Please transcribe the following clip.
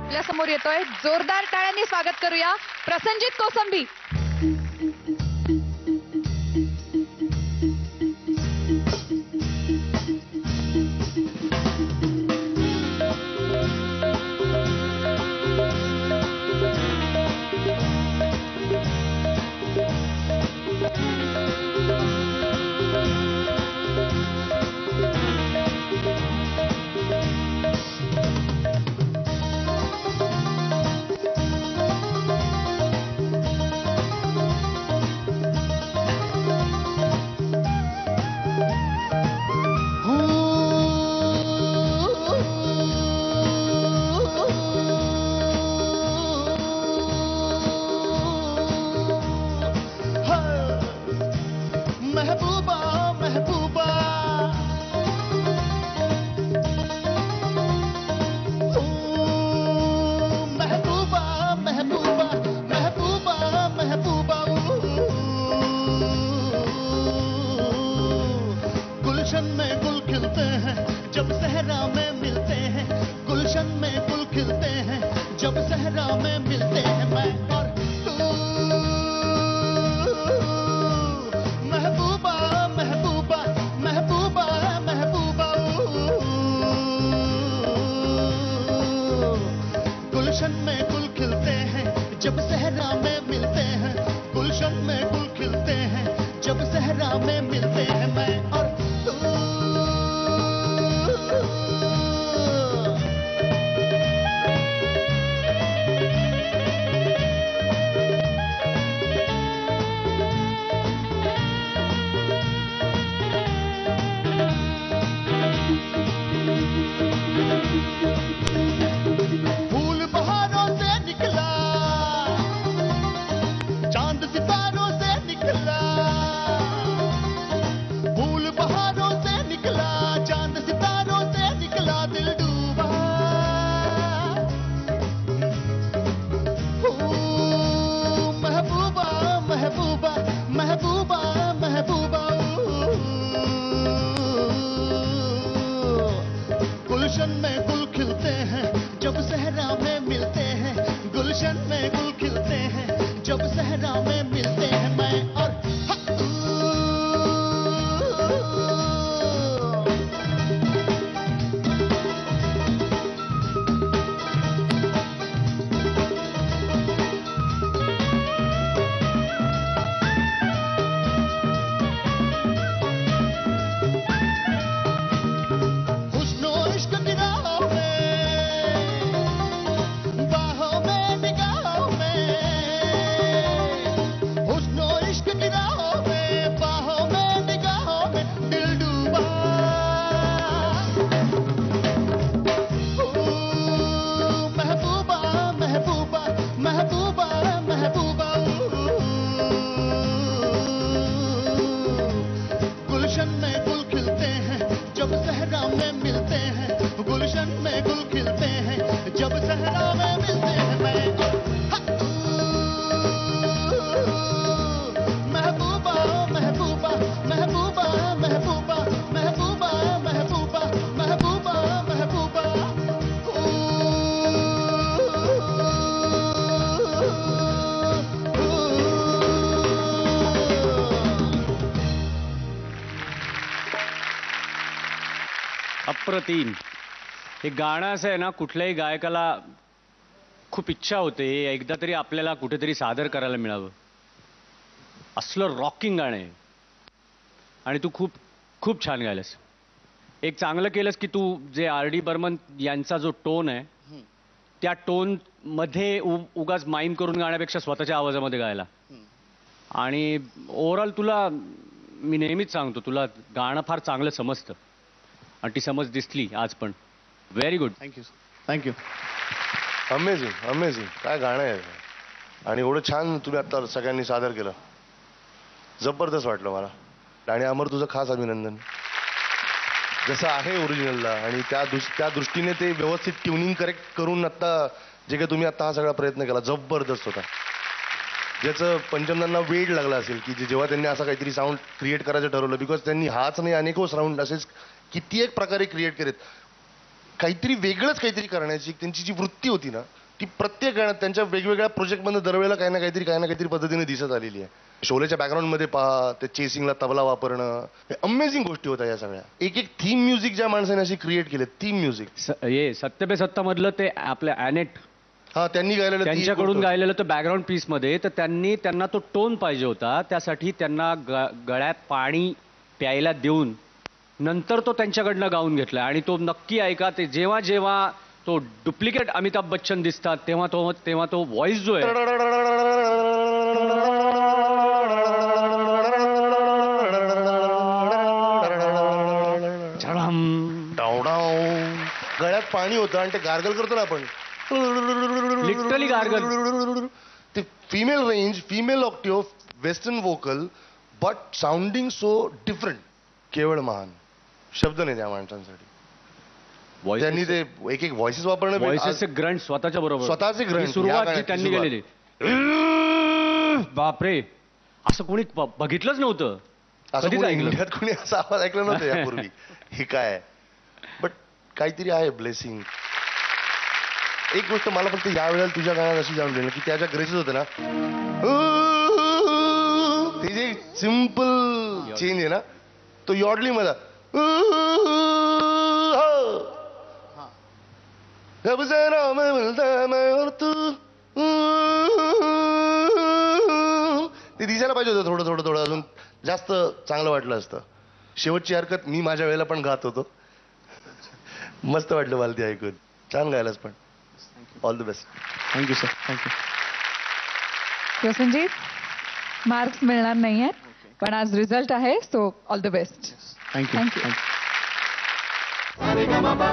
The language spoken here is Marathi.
आपल्या समोर येतोय, जोरदार टाळ्यांनी स्वागत करूया प्रसंजित कोसंबी. महबूबा महबूबा महबूबा महबूबा महबूबा महबूबा गुलशन में गुल खिलते हैं जब सहरा में मिलते हैं, गुलशन में गुल खिलते हैं जब सहरा में मिलते हैं. मैं और तू महबूबा महबूबा महबूबा महबूबा गुलशन में गुल खिलते हैं जब सहरा में मिलते हैं, गुलशन में गुल खिलते हैं जब सहरा में मिलते हैं. मैं और तू फूल बहारों से निकला, चांद सितारों से निकला, फूल बहारों से निकला, चांद सितारों से निकला, दिल डूबा. महबूबा महबूबा महबूबा महबूबा गुलशन में गुल खिलते हैं जब सहरा में मिलते हैं, गुलशन में गुल खिलते हैं जब सहरा में मिलते हैं. मैं और हुस्नो इश्क की राहों में, बाहों में निगाहों में, हुस्नो इश्क की राहों में, बाहों में निगाहों में, दिल डूबा. महबूबा महबूबा महबूबा महबूबा गुलशन में गुल खिलते हैं जब सहरा में मिलते हैं, गुलशन में गुल खिलते हैं जब सहरा में मिलते हैं. मैं महबूबा महबूबा महबूबा महबूबा महबूबा महबूबा महबूबा महबूबा अप्रतिम. हे गाणं असं आहे ना, कुठल्याही गायकाला खूप इच्छा होते एकदा तरी आपल्याला कुठेतरी सादर करायला मिळावं. असलं रॉकिंग गाणं आहे आणि तू खूप खूप छान गायलंस. एक चांगलं केलंस की तू जे R.D. बर्मन यांचा जो टोन आहे त्या टोन मध्ये उगाच माईम करून गाण्यापेक्षा स्वतःच्या आवाजामध्ये गायला. आणि ओव्हरऑल तुला मी नेहमीच सांगतो, तुला गाणं फार चांगलं समजतं आणि ती समज दिसली आज पण. Very good. Thank you thank you. Amazing amazing. काय गाणं आहे आणि एवढं छान तुम्ही आता सगळ्यांनी सादर केलं. जबरदस्त वाटलं मला. आणि अमर तुझं खास अभिनंदन. जसं आहे ओरिजिनलला आणि त्या दृष्टीने ते व्यवस्थित ट्युनिंग करेक्ट करून आता जे काही तुम्ही आता हा सगळा प्रयत्न केला जबरदस्त होता. ज्याचं पंचमदांना वेळ लागला असेल की जेव्हा त्यांनी असं काहीतरी साऊंड क्रिएट करायचं ठरवलं, बिकॉज त्यांनी हाच नाही अनेको साऊंड असेच किती एक प्रकारे क्रिएट केलेत. काहीतरी वेगळंच काहीतरी करण्याची त्यांची जी वृत्ती होती ना, ती प्रत्येक गाण्यात त्यांच्या वेगवेगळ्या प्रोजेक्टमध्ये दरवेळेला काही ना काहीतरी पद्धतीने दिसत आलेली आहे. शोलेच्या बॅकग्राऊंडमध्ये पहा, ते चेसिंगला तबला वापरणं, हे अमेझिंग गोष्टी होत्या या सगळ्या. एक एक थीम म्युझिक ज्या माणसाने अशी क्रिएट केले, थीम म्युझिक. हे सत्य पे सत्ता मधलं ते आपल्या ॲनेट हा, त्यांनी गायलेलं ती एक त्यांच्याकडून गोष्ट होती. गायलेलं तर बॅकग्राऊंड पीस मध्ये, तर त्यांना तो टोन पाहिजे होता. त्यासाठी त्यांना गळ्यात पाणी प्यायला देऊन नंतर तो त्यांच्याकडनं गाऊन घेतला. आणि तो नक्की ऐका, ते जेव्हा जेव्हा तो डुप्लिकेट अमिताभ बच्चन दिसतात तेव्हा तो व्हॉइस जो आहे गळ्यात पाणी होतं आणि ते गार्गल करतो ना आपण, लिटरली गार्गल. ते female range, female octave, western vocal, but sounding so different. केवळ महान शब्द नाही त्या माणसांसाठी. त्यांनी ते एक एक व्हॉइसेस वापरणं, व्हॉइसेसचे ग्रंट स्वतःच्या बरोबर, स्वतःचे ग्रंट, ही सुरुवात या जी त्यांनी गाण्याची केलेली, बापरे, असं कोणी बघितलंच नव्हतं. असं कधीच कोणी ऐकलं. इंडियात कोणी असा आवाज ऐकला नव्हता यापूर्वी. हे काय, बट काहीतरी आहे ब्लेसिंग. एक गोष्ट मला फक्त या वेळेला तुझ्या गाण्यात अशी जाणून गेली की त्याच्या ग्रेसेस होते ना, ते जे सिम्पल चेंज आहे ना, तो यॉडली मला ते दिसायला पाहिजे होतं थोडं थोडं थोडं अजून जास्त चांगलं वाटलं असतं. शेवटची हरकत मी माझ्या वेळेला पण गात होतो. मस्त वाटलं मला ते ऐकून. छान गायलास पण. All the best. Thank you sir, thank you. Prasanjit marks मिळणार नाहीये, पण आज रिझल्ट आहे, so all the best. Thank you. Thank you. Sa re ga ma pa